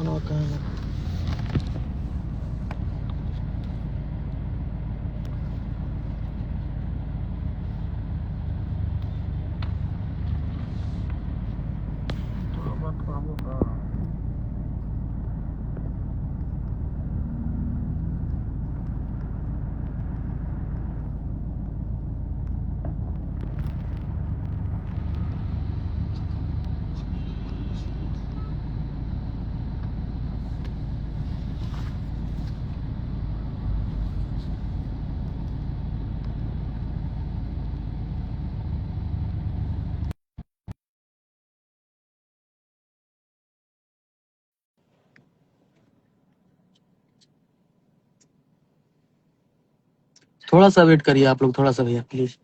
खाना कहाँ है? थोड़ा बहुत काम होगा। थोड़ा सा वेट करिए आप लोग, थोड़ा सा भैया प्लीज।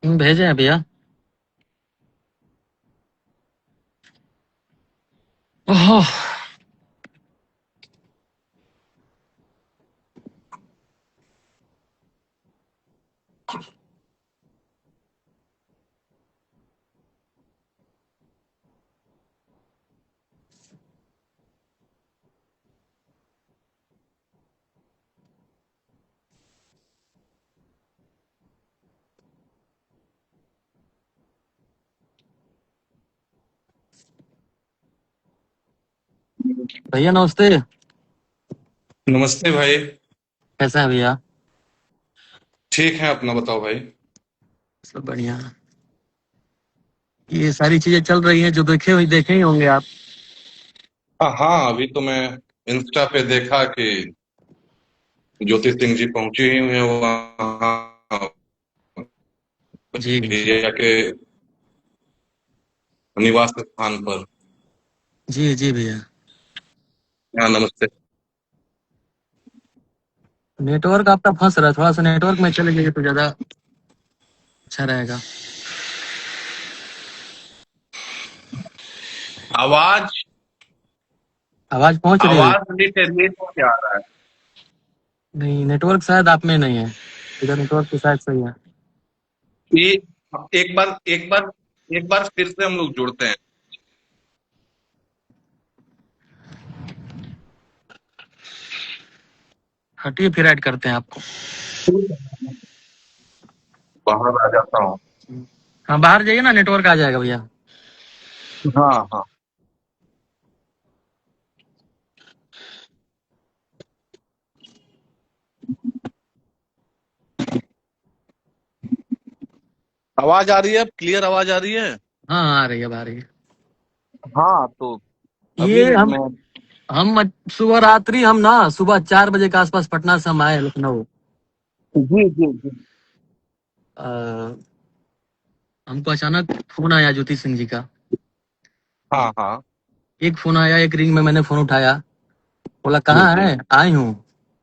भेजे हैं भैया। ओह, भैया नमस्ते। नमस्ते भाई। कैसा है भैया? ठीक है, अपना बताओ भाई। सब बढ़िया। ये सारी चीजें चल रही हैं जो देखे ही होंगे आप। हाँ हाँ, अभी तो मैं इंस्टा पे देखा कि ज्योति सिंह जी पहुंची ही हुई है वहाँ जी जी भैया के निवास स्थान पर। जी जी भैया। हाँ नमस्ते। नेटवर्क आपका फंस रहा है, थोड़ा सा नेटवर्क में चले जाइए तो ज्यादा अच्छा रहेगा। आवाज आवाज पहुंच रही है भैया? आवाज डिटेरिएट हो क्या रहा है? नहीं, नेटवर्क शायद आप में नहीं है। इधर नेटवर्क तो शायद सही है। ये एक बार फिर से हम लोग जुड़ते हैं। हटिए, फिर ऐड करते हैं आपको। बाहर आ जाता हूँ। हाँ, बाहर जाइए ना, नेटवर्क आ जाएगा भैया। हाँ हाँ। आवाज आ रही है? अब क्लियर आवाज आ रही है? हाँ, आ रही है, अब आ रही है। हाँ तो अभी ये मैं हम सुबह रात्रि हम ना सुबह 4 बजे के आसपास पटना से हम आए लखनऊ। जी जी जी। अ, हमको अचानक फोन आया ज्योति सिंह जी का। हाँ हाँ। एक फोन आया, एक रिंग में मैंने फोन उठाया। बोला जी कहाँ जी है? आई हूँ।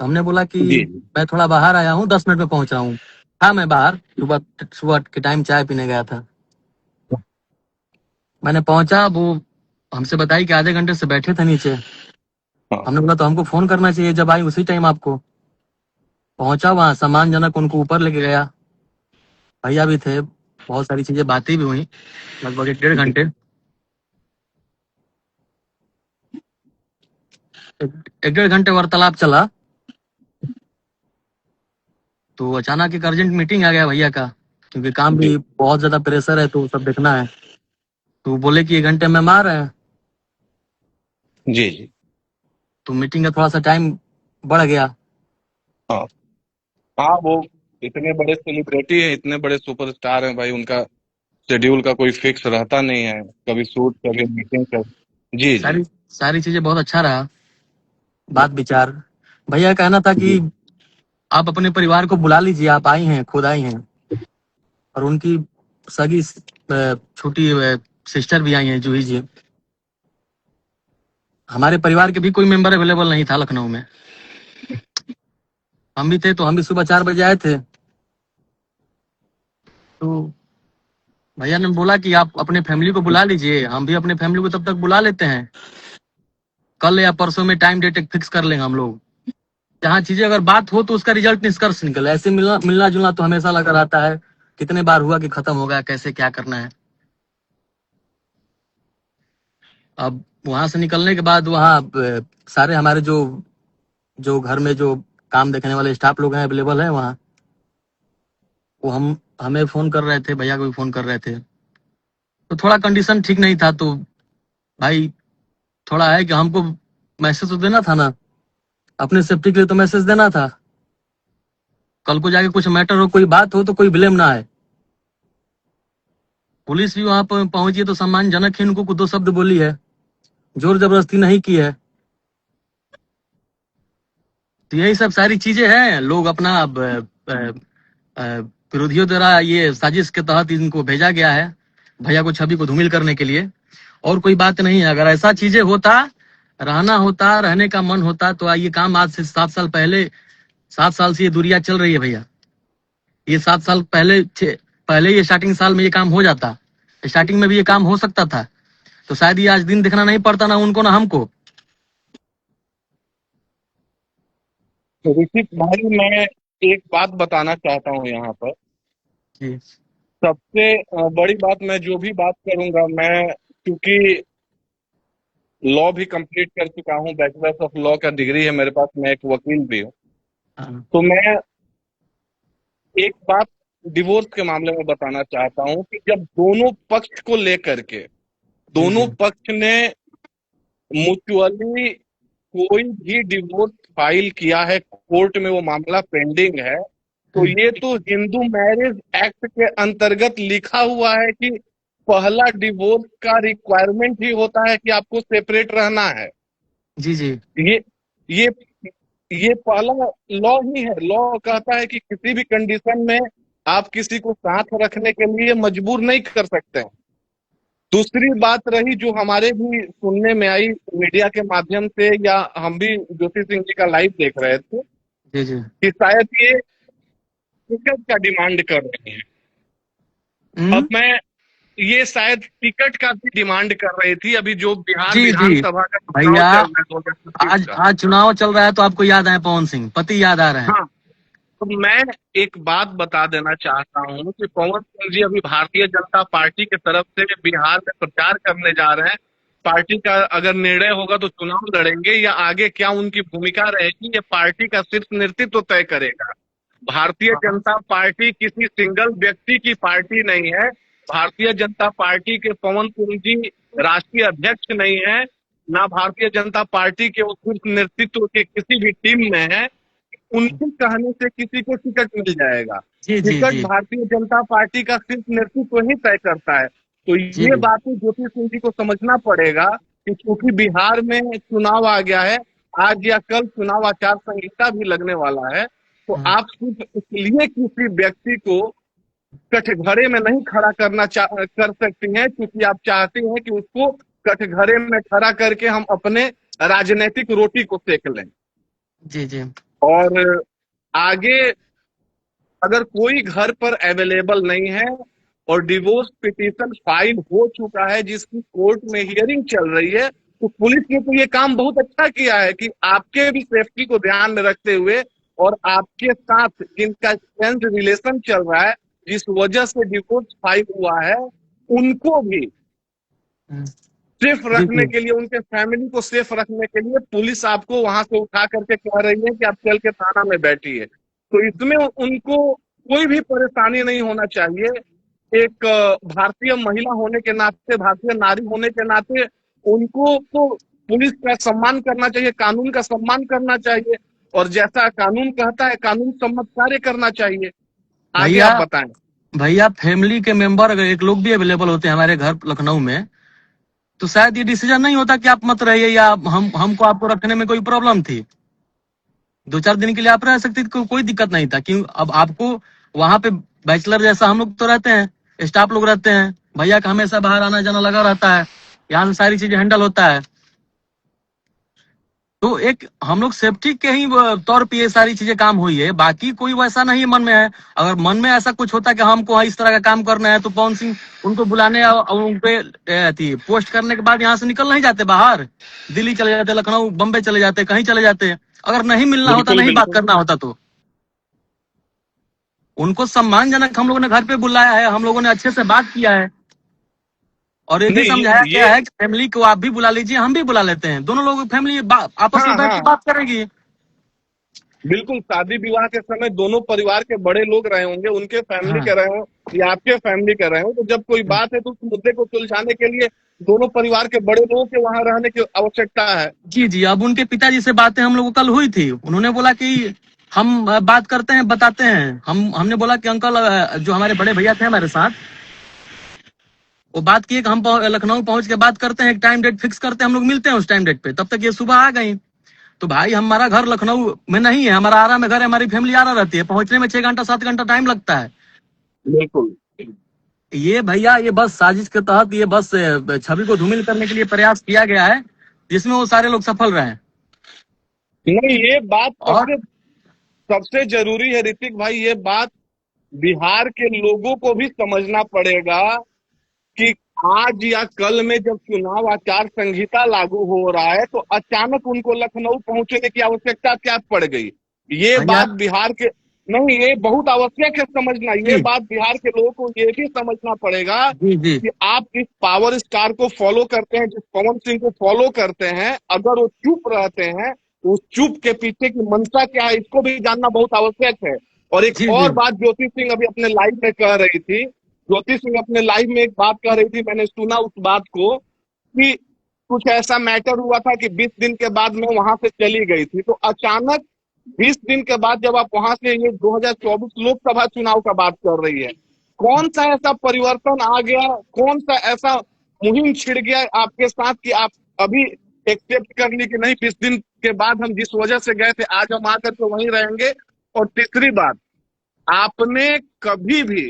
तो हमने बोला कि जी मैं थोड़ा बाहर आया हूँ, 10 मिनट में पहुंच रहा हूँ। हाँ, मैं बाहर सुबह सुबह के टाइम चाय पीने गया था। मैंने पहुंचा, वो हमसे बताई कि आधे घंटे से बैठे थे नीचे। हाँ। हमने बोला तो हमको फोन करना चाहिए, जब आई उसी टाइम आपको। पहुंचा वहां, सम्मानजनक उनको ऊपर लेके गया। भैया भी थे, बहुत सारी चीजें बातें भी हुई, लगभग 1 डेढ़ घंटे। एक डेढ़ घंटे वार्तालाप चला। तो अचानक एक अर्जेंट मीटिंग आ गया भैया का, क्योंकि काम जी भी बहुत ज्यादा प्रेशर है तो सब देखना है। तो बोले कि 1 घंटे में मार रहे हैं। जी जी। तो मीटिंग का थोड़ा सा टाइम बढ़ गया। हाँ हाँ, वो इतने बड़े सेलिब्रिटी हैं, इतने बड़े सुपरस्टार हैं भाई, उनका शेड्यूल का कोई फिक्स रहता नहीं है। कभी शूट, कभी मीटिंग, कभी जी जी। सारी सारी चीजें बहुत अच्छा रहा, बात विचार। भैया का कहना था कि जी आप अपने परिवार को बुला लीजिए, आप आई हैं, खुद आई हैं। और उनकी सगी छोटी सिस्टर भी आई हैं, जूही जी। हमारे परिवार के भी कोई मेंबर अवेलेबल नहीं था लखनऊ में। हम भी थे तो हम भी सुबह 4 बजे आए थे। तो भैया ने बोला कि आप अपने फैमिली को बुला लीजिए, हम भी अपने फैमिली को तब तक बुला लेते हैं। कल या परसों में टाइम डेट फिक्स कर लेंगे हम लोग। जहाँ चीजें अगर बात हो तो उसका रिजल्ट निष्कर्ष निकले। ऐसे मिलना मिलना जुलना तो हमेशा लगा रहता है। कितने बार हुआ कि खत्म हो गया, कैसे क्या करना है। अब वहां से निकलने के बाद वहाँ सारे हमारे जो जो घर में जो काम देखने वाले स्टाफ लोग हैं अवेलेबल है वहाँ। वो हमें फोन कर रहे थे, भैया को भी फोन कर रहे थे। तो थोड़ा कंडीशन ठीक नहीं था, तो भाई थोड़ा है कि हमको मैसेज तो देना था ना, अपने सेफ्टी के लिए तो मैसेज देना था। कल को जाके कुछ मैटर हो, कोई बात हो तो कोई ब्लेम ना आए। पुलिस भी वहां पर पहुंची तो सम्मानजनक ही उनको 2 शब्द बोली है, जोर जबरदस्ती नहीं की है। तो यही सब सारी चीजें हैं। लोग अपना विरोधियों द्वारा ये साजिश के तहत इनको भेजा गया है, भैया को छवि को धूमिल करने के लिए। और कोई बात नहीं है। अगर ऐसा चीजें होता, रहना होता, रहने का मन होता तो ये काम आज से 7 साल पहले, 7 साल से ये दूरियां चल रही है भैया। ये 7 साल पहले ये स्टार्टिंग साल में ये काम हो जाता, स्टार्टिंग में भी ये काम हो सकता था। तो शायद ये आज दिन देखना नहीं पड़ता, ना उनको ना हमको। ऋषिक भाई, मैं एक बात बताना चाहता हूँ यहाँ पर। जी सबसे बड़ी बात, मैं जो भी बात करूंगा, मैं क्योंकि लॉ भी कंप्लीट कर चुका हूँ, बैचलर्स ऑफ लॉ का डिग्री है मेरे पास, मैं एक वकील भी हूँ। हाँ, तो मैं एक बात डिवोर्स के मामले में बताना चाहता हूँ कि जब दोनों पक्ष को लेकर के जी जी दोनों पक्ष ने म्यूचुअली कोई भी डिवोर्स फाइल किया है, कोर्ट में वो मामला पेंडिंग है, तो ये तो हिंदू मैरिज एक्ट के अंतर्गत लिखा हुआ है कि पहला डिवोर्स का रिक्वायरमेंट ही होता है कि आपको सेपरेट रहना है। जी जी ये ये ये पहला लॉ ही है। लॉ कहता है कि किसी भी कंडीशन में आप किसी को साथ रखने के लिए मजबूर नहीं कर सकते हैं। दूसरी बात रही जो हमारे भी सुनने में आई मीडिया के माध्यम से, या हम भी ज्योति सिंह जी का लाइव देख रहे थे जी जी कि शायद ये टिकट का डिमांड कर रही है। अब मैं ये शायद टिकट का भी डिमांड कर रही थी। अभी जो बिहार जी जी विधानसभा का चुनाव भैया, चल रहा है 2025 आज का। आज चुनाव चल रहा है तो आपको याद आए पवन सिंह, पति याद आ रहे हैं। हाँ, तो मैं एक बात बता देना चाहता हूँ कि पवन सिंह जी अभी भारतीय जनता पार्टी की तरफ से बिहार में प्रचार करने जा रहे हैं। पार्टी का अगर निर्णय होगा तो चुनाव लड़ेंगे, या आगे क्या उनकी भूमिका रहेगी ये पार्टी का शीर्ष नेतृत्व तय करेगा। भारतीय जनता पार्टी किसी सिंगल व्यक्ति की पार्टी नहीं है। भारतीय जनता पार्टी के पवन सिंह जी राष्ट्रीय अध्यक्ष नहीं है, ना भारतीय जनता पार्टी के उस शीर्ष नेतृत्व के किसी भी टीम में है। उनके कहने से किसी को टिकट मिल जाएगा। जी जी टिकट जी भारतीय जनता पार्टी का सिर्फ नेतृत्व ही तय करता है। तो जी ये बातें ज्योति सिंह जी को समझना पड़ेगा कि क्योंकि बिहार में चुनाव आ गया है, आज या कल चुनाव आचार संहिता भी लगने वाला है, तो हाँ, आप सिर्फ इसलिए किसी व्यक्ति को कटघरे में नहीं खड़ा कर सकती हैं क्योंकि आप चाहती हैं कि उसको कटघरे में खड़ा करके हम अपने राजनीतिक रोटी को सेक लें। जी जी और आगे अगर कोई घर पर अवेलेबल नहीं है और डिवोर्स पिटीशन फाइल हो चुका है जिसकी कोर्ट में हियरिंग चल रही है, तो पुलिस ने तो ये काम बहुत अच्छा किया है कि आपके भी सेफ्टी को ध्यान में रखते हुए और आपके साथ जिनका फ्रेंड रिलेशन चल रहा है, जिस वजह से डिवोर्स फाइल हुआ है, उनको भी हम्म, सेफ जी रखने जी के लिए, उनके फैमिली को सेफ रखने के लिए पुलिस आपको वहां से उठा करके कह रही है कि आप चल के थाना में बैठिए। तो इसमें उनको कोई भी परेशानी नहीं होना चाहिए। एक भारतीय महिला होने के नाते, भारतीय नारी होने के नाते उनको तो पुलिस का सम्मान करना चाहिए, कानून का सम्मान करना चाहिए, और जैसा कानून कहता है कानून सम्मत कार्य करना चाहिए। आगे भैया, आप बताएं। भैया फैमिली के मेंबर अगर एक लोग भी अवेलेबल होते हैं हमारे घर लखनऊ में, तो शायद ये डिसीजन नहीं होता कि आप मत रहिए, या हमको आपको रखने में कोई प्रॉब्लम थी। 2-4 दिन के लिए आप रह सकते थे, कोई दिक्कत नहीं था। क्यों अब आपको वहां पे बैचलर जैसा हम लोग तो रहते हैं, स्टाफ लोग रहते हैं, भैया का हमेशा बाहर आना जाना लगा रहता है, यहाँ से सारी चीजें हैंडल होता है। तो एक हम लोग सेफ्टी के ही तौर पे ये सारी चीजें काम हुई है, बाकी कोई वैसा नहीं मन में है। अगर मन में ऐसा कुछ होता कि हमको इस तरह का काम करना है तो पवन सिंह उनको बुलाने और उन पे पोस्ट करने के बाद यहाँ से निकल नहीं जाते बाहर, दिल्ली चले जाते, लखनऊ, बम्बई चले जाते, कहीं चले जाते। अगर नहीं मिलना होता, बिल्कुल नहीं बात बिल्कुल। करना होता तो उनको सम्मानजनक हम लोगों ने घर पे बुलाया है, हम लोगों ने अच्छे से बात किया है और ये भी नहीं समझाया ये गया है कि फैमिली को आप भी बुला लीजिए, हम भी बुला लेते हैं, दोनों लोग फैमिली आपस में हाँ बैठ के हाँ, बात करेगी। बिल्कुल। शादी विवाह के समय दोनों परिवार के बड़े लोग रहे होंगे, उनके फैमिली हाँ के रहे हो या आपके फैमिली के रहे हो, तो जब कोई बात है तो उस मुद्दे को सुलझाने के लिए दोनों परिवार के बड़े लोगों के वहां रहने की आवश्यकता है। जी जी, अब उनके पिताजी से बातें हम लोग को कल हुई थी, उन्होंने बोला कि हम बात करते हैं, बताते हैं। हमने बोला कि अंकल, जो हमारे बड़े भैया थे हमारे साथ, वो बात किए कि हम लखनऊ पहुंच के बात करते हैं, एक टाइम डेट फिक्स करते हैं, हम लोग मिलते हैं उस टाइम डेट पे। तब तक ये सुबह आ गई। तो भाई हमारा घर लखनऊ में नहीं है, हमारा आरा में घर है, हमारी फैमिली आरा रहती है, पहुंचने में 6 घंटा 7 घंटा टाइम लगता है। बिल्कुल। ये भैया, ये बस साजिश के तहत, ये बस छवि को धूमिल करने के लिए प्रयास किया गया है, जिसमें वो सारे लोग सफल रहे। नहीं, ये बात और सबसे सबसे जरूरी है ऋतिक भाई, ये बात बिहार के लोगों को भी समझना पड़ेगा कि आज या कल में जब चुनाव आचार संहिता लागू हो रहा है तो अचानक उनको लखनऊ पहुंचने की आवश्यकता क्या पड़ गई। ये भैया, बात बिहार के, नहीं, ये बहुत आवश्यक है समझना। ये जी बात बिहार के लोगों को ये भी समझना पड़ेगा जी जी कि आप जिस पावर स्टार को फॉलो करते हैं, जिस पवन सिंह को फॉलो करते हैं, अगर वो चुप रहते हैं तो उस चुप के पीछे की मंशा क्या है, इसको भी जानना बहुत आवश्यक है। और एक जी जी और बात ज्योति सिंह अभी अपने लाइव में कह रही थी, ज्योति सिंह अपने लाइव में एक बात कह रही थी, मैंने सुना उस बात को, कि कुछ ऐसा मैटर हुआ था कि 20 दिन के बाद मैं वहां से चली गई थी। तो अचानक 20 दिन के बाद जब आप वहां से, ये 2024 लोकसभा चुनाव का बात कर रही है, कौन सा ऐसा परिवर्तन आ गया, कौन सा ऐसा मुहिम छिड़ गया आपके साथ कि आप अभी एक्सेप्ट कर ली कि नहीं, 20 दिन के बाद हम जिस वजह से गए थे आज हम आकर के वहीं रहेंगे। और तीसरी बात, आपने कभी भी,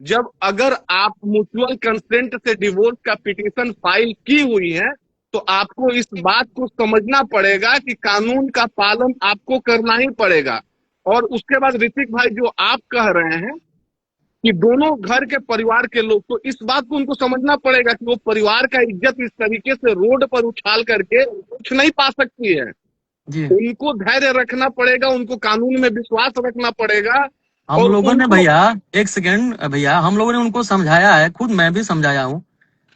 जब अगर आप म्यूचुअल कंसेंट से डिवोर्स का पिटीशन फाइल की हुई है तो आपको इस बात को समझना पड़ेगा कि कानून का पालन आपको करना ही पड़ेगा। और उसके बाद ऋतिक भाई, जो आप कह रहे हैं कि दोनों घर के परिवार के लोग, तो इस बात को उनको समझना पड़ेगा कि वो परिवार का इज्जत इस तरीके से रोड पर उछाल करके कुछ नहीं पा सकती है। जी। उनको धैर्य रखना पड़ेगा, उनको कानून में विश्वास रखना पड़ेगा। हम और लोगों ने उनको, भैया, एक सेकेंड भैया, हम लोगों ने उनको समझाया है, खुद मैं भी समझाया हूँ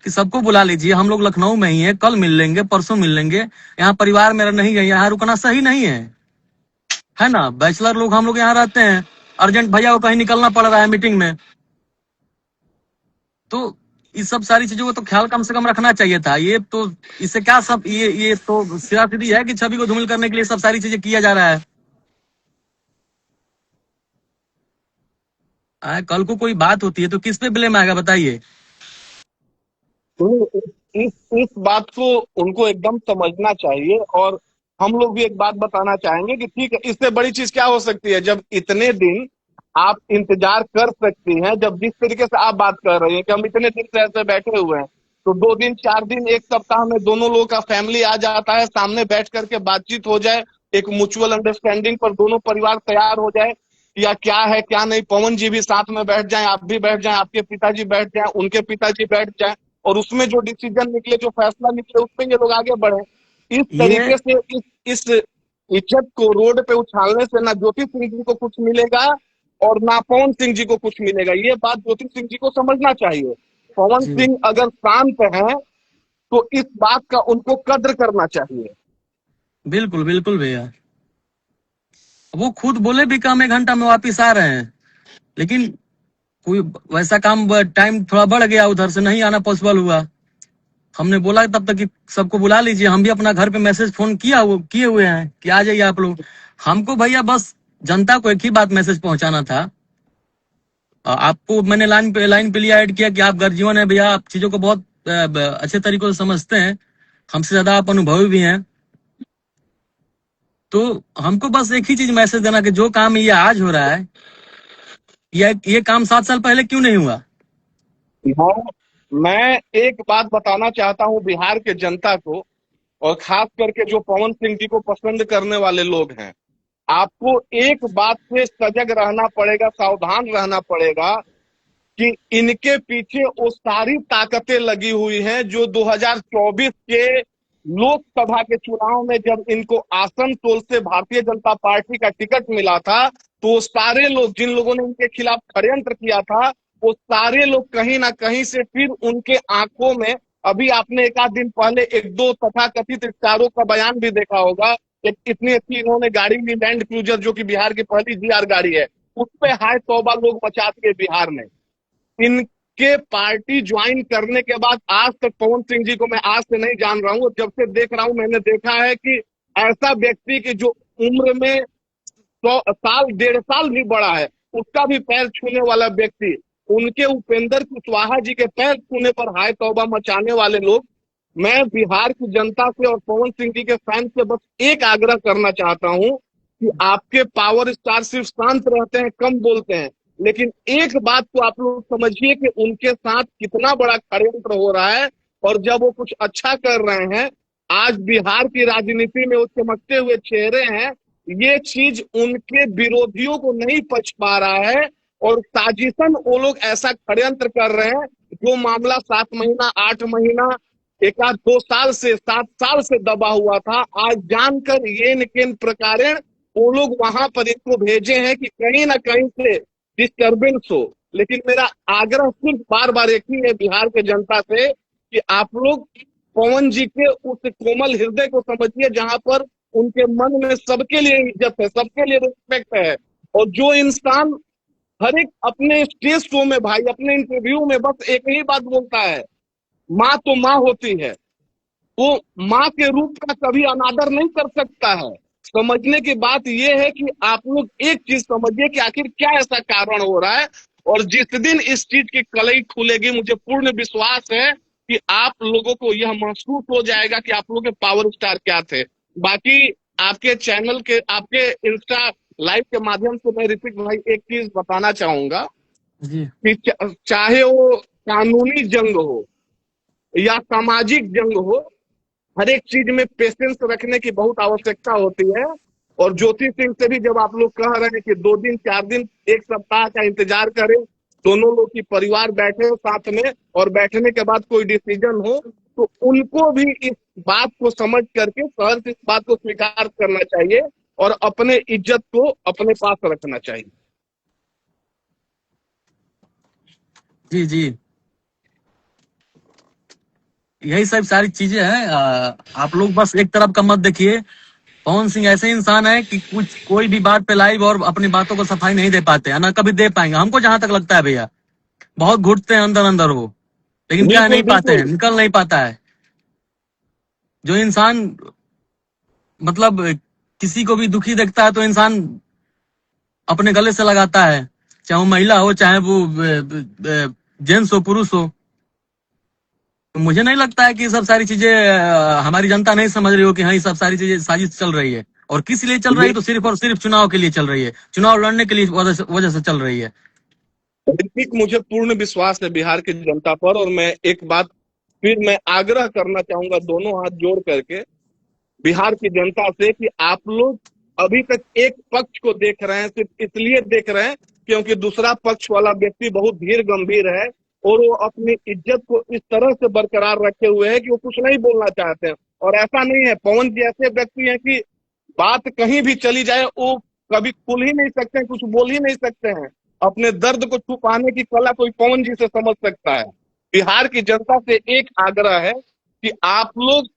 कि सबको बुला लीजिए, हम लोग लखनऊ में ही है, कल मिल लेंगे, परसों मिल लेंगे, यहाँ परिवार मेरा नहीं है, यहाँ रुकना सही नहीं है ना। बैचलर लोग हम लोग यहाँ रहते हैं, अर्जेंट भैया को कहीं निकलना पड़ रहा है मीटिंग में, तो इस सब सारी चीजों को तो ख्याल कम से कम रखना चाहिए था। ये तो इससे क्या सब, ये तो सीधी है कि छवि को धूमिल करने के लिए सब सारी चीजें किया जा रहा है। कल को कोई बात होती है तो किस पे ब्लेम आएगा बताइए। तो इस बात को उनको एकदम समझना चाहिए। और हम लोग भी एक बात बताना चाहेंगे कि ठीक है, इससे बड़ी चीज क्या हो सकती है, जब इतने दिन आप इंतजार कर सकती हैं, जब जिस तरीके से आप बात कर रही हैं कि हम इतने दिन से ऐसे बैठे हुए हैं, तो 2 दिन 4 दिन 1 सप्ताह में दोनों लोगों का फैमिली आ जाता है, सामने बैठ करके बातचीत हो जाए, एक म्यूचुअल अंडरस्टैंडिंग पर दोनों परिवार तैयार हो जाए, या क्या है क्या नहीं, पवन जी भी साथ में बैठ जाएं, आप भी बैठ जाएं, आपके पिताजी बैठ जाएं, उनके पिताजी बैठ जाएं, और उसमें जो डिसीजन निकले, जो फैसला निकले, उसमें ये लोग आगे बढ़े। इस ये तरीके से इस इज्जत को रोड पे उछालने से ना ज्योति सिंह जी को कुछ मिलेगा और ना पवन सिंह जी को कुछ मिलेगा। ये बात ज्योति सिंह जी को समझना चाहिए। पवन जी सिंह अगर शांत है तो इस बात का उनको कद्र करना चाहिए। बिल्कुल बिल्कुल भैया, वो खुद बोले भी कम 1 घंटा में वापिस आ रहे हैं, लेकिन कोई वैसा काम, टाइम थोड़ा बढ़ गया, उधर से नहीं आना पॉसिबल हुआ। हमने बोला तब तक कि सबको बुला लीजिए, हम भी अपना घर पे मैसेज फोन किए हुए हैं कि आ जाइए आप लोग। हमको भैया बस जनता को एक ही बात मैसेज पहुंचाना था। आपको मैंने लाइन पे लिया, ऐड किया कि आप गर्जीवन है भैया, आप चीजों को बहुत अच्छे तरीकों से समझते हैं, हमसे ज्यादा आप अनुभवी भी हैं। तो हमको बस एक ही चीज मैसेज देना कि जो काम ये आज हो रहा है, ये काम 7 साल पहले क्यों नहीं हुआ। मैं एक बात बताना चाहता हूं बिहार के जनता को, और खास करके जो पवन सिंह जी को पसंद करने वाले लोग हैं। आपको एक बात से सजग रहना पड़ेगा, सावधान रहना पड़ेगा कि इनके पीछे वो सारी ताकतें लगी हुई हैं जो 2024 के लोकसभा के चुनाव में जब इनको आसनसोल से भारतीय जनता पार्टी का टिकट मिला था, तो वो सारे लोग जिन लोगों ने इनके खिलाफ षड्यंत्र किया था, वो सारे लोग कहीं ना कहीं से फिर उनके आंखों में, अभी आपने एक आध दिन पहले एक दो तथाकथित स्टारों का बयान भी देखा होगा। एक इतनी अच्छी इन्होंने गाड़ी ली, लैंड क्रूजर, जो कि बिहार की पहली जीआर गाड़ी है, उस पे हाय तौबा लोग मचा दिए बिहार में। इनके पार्टी ज्वाइन करने के बाद आज तक पवन सिंह जी को मैं आज से नहीं जान रहा हूं, जब से देख रहा हूं मैंने देखा है कि ऐसा व्यक्ति की जो उम्र में 100 साल 1.5 साल भी बड़ा है, उसका भी पैर छूने वाला व्यक्ति, उनके उपेंद्र कुशवाहा जी के पैर छूने पर हाय तौबा मचाने वाले लोग। मैं बिहार की जनता से और पवन सिंह जी के फैन से बस एक आग्रह करना चाहता हूं कि आपके पावर स्टार सिर्फ शांत रहते हैं, कम बोलते हैं, लेकिन एक बात तो आप लोग समझिए कि उनके साथ कितना बड़ा षड्यंत्र हो रहा है। और जब वो कुछ अच्छा कर रहे हैं, आज बिहार की राजनीति में वो चमकते हुए चेहरे हैं, ये चीज उनके विरोधियों को नहीं पच पा रहा है। और साजिशन वो लोग ऐसा षड्यंत्र कर रहे हैं, जो मामला 7 महीना 8 महीना एक आध 2 साल से 7 साल से दबा हुआ था, आज जानकर ये किन प्रकारेण वो लोग वहां पर इनको भेजे हैं कि कहीं ना कहीं से डिस्टर्बेंस हो। लेकिन मेरा आग्रह सिर्फ बार बार एक ही है बिहार के जनता से कि आप लोग पवन जी के उस कोमल हृदय को समझिए, जहां पर उनके मन में सबके लिए इज्जत है, सबके लिए रिस्पेक्ट है। और जो इंसान हर एक अपने स्टेज शो में भाई, अपने इंटरव्यू में बस एक ही बात बोलता है, माँ तो माँ होती है, वो माँ के रूप का कभी अनादर नहीं कर सकता है। समझने की बात यह है कि आप लोग एक चीज समझिए कि आखिर क्या ऐसा कारण हो रहा है। और जिस दिन इस चीज की कलई खुलेगी, मुझे पूर्ण विश्वास है कि आप लोगों को यह महसूस हो जाएगा कि आप लोगों के पावर स्टार क्या थे। बाकी आपके चैनल के, आपके इंस्टा लाइव के माध्यम से मैं ऋतिक भाई एक चीज बताना चाहूंगा जी कि चाहे वो कानूनी जंग हो या सामाजिक जंग हो, हर एक चीज में पेशेंस रखने की बहुत आवश्यकता होती है। और ज्योति सिंह से भी जब आप लोग कह रहे हैं कि 2 दिन 4 दिन 1 सप्ताह का इंतजार करें, दोनों लोग की परिवार बैठे साथ में और बैठने के बाद कोई डिसीजन हो, तो उनको भी इस बात को समझ करके सहर्ष इस बात को स्वीकार करना चाहिए और अपने इज्जत को अपने पास रखना चाहिए। जी जी, यही सब सारी चीजें हैं। आप लोग बस एक तरफ का मत देखिए। पवन सिंह ऐसे इंसान है कि कुछ कोई भी बात पे लाइव और अपनी बातों को सफाई नहीं दे पाते हैं, ना कभी दे पाएंगे, हमको जहां तक लगता है भैया। बहुत घुटते हैं अंदर अंदर वो, लेकिन क्या बिल्कुल नहीं पाते हैं, बिल्कुल। निकल नहीं पाता है। जो इंसान मतलब किसी को भी दुखी देखता है तो इंसान अपने गले से लगाता है, चाहे वो महिला हो, चाहे वो जेंट्स हो, पुरुष हो। तो मुझे नहीं लगता है कि ये सब सारी चीजें हमारी जनता नहीं समझ रही हो कि हाँ ये सब सारी चीजें साजिश चल रही है। और किस लिए चल रही है? तो सिर्फ और सिर्फ चुनाव के लिए चल रही है, चुनाव लड़ने के लिए वजह से चल रही है। ऋतिक, मुझे पूर्ण विश्वास है बिहार की जनता पर। और मैं एक बात फिर मैं आग्रह करना चाहूंगा दोनों हाथ जोड़ करके बिहार की जनता से कि आप लोग अभी तक एक पक्ष को देख रहे हैं, सिर्फ इसलिए देख रहे हैं क्योंकि दूसरा पक्ष वाला व्यक्ति बहुत धीर गंभीर है और वो अपनी इज्जत को इस तरह से बरकरार रखे हुए है कि वो कुछ नहीं बोलना चाहते हैं। और ऐसा नहीं है, पवन जी ऐसे व्यक्ति हैं कि बात कहीं भी चली जाए वो कभी खुल ही नहीं सकते हैं, कुछ बोल ही नहीं सकते हैं। अपने दर्द को छुपाने की कला कोई पवन जी से समझ सकता है। बिहार की जनता से एक आग्रह है कि आप लोग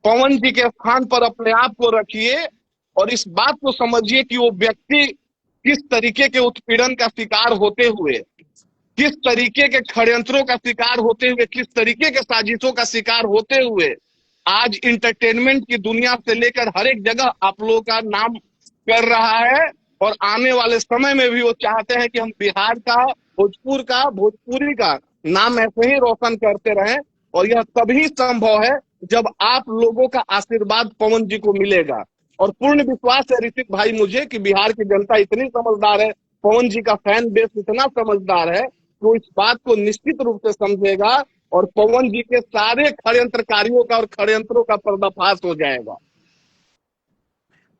पवन जी के स्थान पर अपने आप को रखिए और इस बात को समझिए कि वो व्यक्ति किस तरीके के उत्पीड़न का शिकार होते हुए, किस तरीके के षड्यंत्रों का शिकार होते हुए, किस तरीके के साजिशों का शिकार होते हुए आज इंटरटेनमेंट की दुनिया से लेकर हर एक जगह आप लोगों का नाम कर रहा है। और आने वाले समय में भी वो चाहते हैं कि हम बिहार का, भोजपुरी का नाम ऐसे ही रोशन करते रहें। और यह तभी संभव है जब आप लोगों का आशीर्वाद पवन जी को मिलेगा। और पूर्ण विश्वास है ऋतिक भाई मुझे कि बिहार की जनता इतनी समझदार है, पवन जी का फैन बेस इतना समझदार है, तो इस बात को निश्चित रूप से समझेगा और पवन जी के सारे षड्यंत्रकारियों का और षड्यंत्रों का पर्दाफाश हो जाएगा।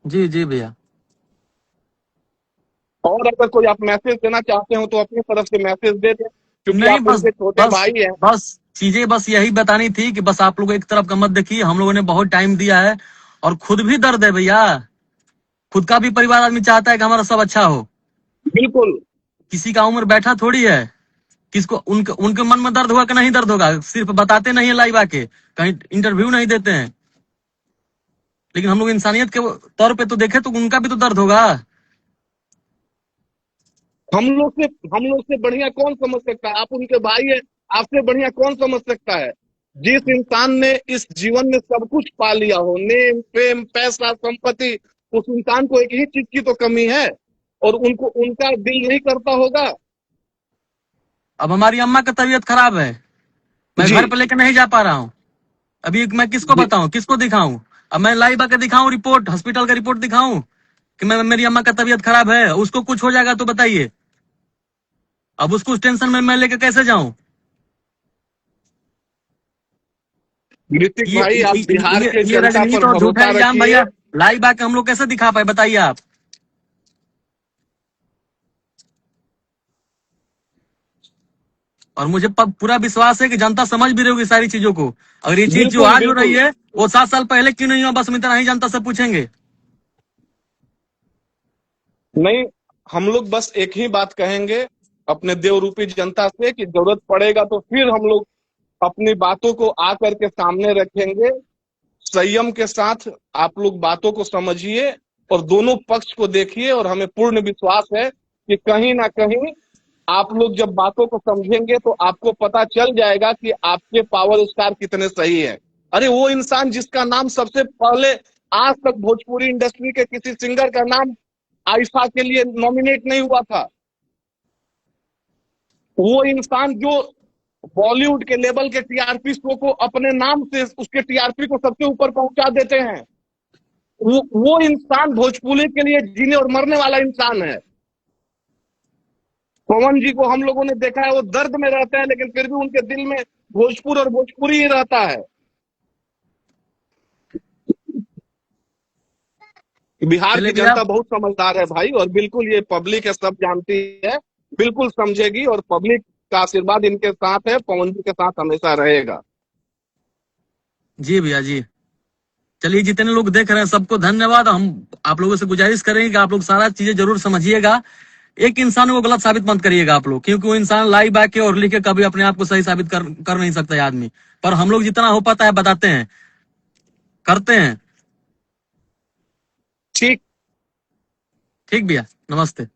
जी जी भैया। और अगर कोई आप मैसेज देना चाहते हो तो अपनी तरफ से मैसेज दे दें, क्योंकि नहीं, आप बस उनके छोटे बस भाई हैं। बस चीजें बस यही बतानी थी कि बस आप लोग एक तरफ का मत देखिए, हम लोगों ने बहुत टाइम दिया है और खुद भी दर्द है भैया। खुद का भी परिवार आदमी चाहता है कि हमारा सब अच्छा हो। बिल्कुल। किसी का उम्र बैठा थोड़ी है। किसको उनके उनके मन में दर्द होगा कि नहीं दर्द होगा, सिर्फ बताते नहीं है लाइव आके, कहीं इंटरव्यू नहीं देते हैं। लेकिन हम लोग इंसानियत के तौर पे तो देखे तो उनका भी तो दर्द होगा। हम लोग से बढ़िया कौन समझ सकता है? आप उनके भाई हैं, आपसे बढ़िया कौन समझ सकता है? जिस इंसान ने इस जीवन में सब कुछ पा लिया हो, नेम फेम पैसा संपत्ति, उस इंसान को एक ही चीज की तो कमी है, और उनको उनका दिल नहीं करता होगा। अब हमारी अम्मा का तबीयत खराब है, मैं जी घर पे लेकर नहीं जा पा रहा हूँ। अभी मैं किसको जी। बताऊं, किसको दिखाऊं? अब मैं लाइव आके दिखाऊं रिपोर्ट, हॉस्पिटल का रिपोर्ट दिखाऊं कि मैं मेरी अम्मा का तबीयत खराब है, उसको कुछ हो जाएगा तो बताइए। अब उसको उस टेंशन में मैं लेके कैसे जाऊं? ऋतिक ये भाई, आप बिहार के ये जनता पर राजनीति और झूठा भरोसा इल्जाम रखिए। भैया लाइव आके हम लोग कैसे दिखा पाए, बताइए आप। और मुझे पूरा विश्वास है कि जनता समझ भी रही होगी सारी चीजों को। अगर ये चीज जो बिल्कुल आज हो रही बिल्कुल। है वो 7 साल पहले क्यों नहीं हुआ, बस हम इतना ही जनता से पूछेंगे। नहीं, हम लोग बस एक ही बात कहेंगे अपने देवरूपी जनता से कि जरूरत पड़ेगा तो फिर हम लोग अपनी बातों को आकर के सामने रखेंगे। संयम के साथ आप लोग बातों को समझिए और दोनों पक्ष को देखिए, और हमें पूर्ण विश्वास है कि कहीं ना कहीं आप लोग जब बातों को समझेंगे तो आपको पता चल जाएगा कि आपके पावर स्टार कितने सही है। अरे वो इंसान जिसका नाम सबसे पहले आज तक भोजपुरी इंडस्ट्री के किसी सिंगर का नाम आईफा के लिए नॉमिनेट नहीं हुआ था, वो इंसान जो बॉलीवुड के लेवल के टीआरपी शो को अपने नाम से उसके टीआरपी को सबसे ऊपर पहुंचा देते हैं, वो इंसान भोजपुरी के लिए जीने और मरने वाला इंसान है। पवन जी को हम लोगों ने देखा है, वो दर्द में रहते हैं लेकिन फिर भी उनके दिल में भोजपुर और भोजपुरी ही रहता है। बिहार चलिए की भैया। जनता बहुत समझदार है भाई, और बिल्कुल ये पब्लिक है, सब जानती है, बिल्कुल समझेगी, और पब्लिक का आशीर्वाद इनके साथ है, पवन जी के साथ हमेशा रहेगा। जी भैया जी। चलिए, जितने लोग देख रहे हैं सबको धन्यवाद। हम आप लोगों से गुजारिश करेंगे कि आप लोग सारा चीजें जरूर समझिएगा। एक इंसान को गलत साबित मत करिएगा आप लोग, क्योंकि वो इंसान लाइव आके और लिख के कभी अपने आप को सही साबित कर नहीं सकता है आदमी। पर हम लोग जितना हो पाता है बताते हैं, करते हैं। ठीक। ठीक भैया, नमस्ते।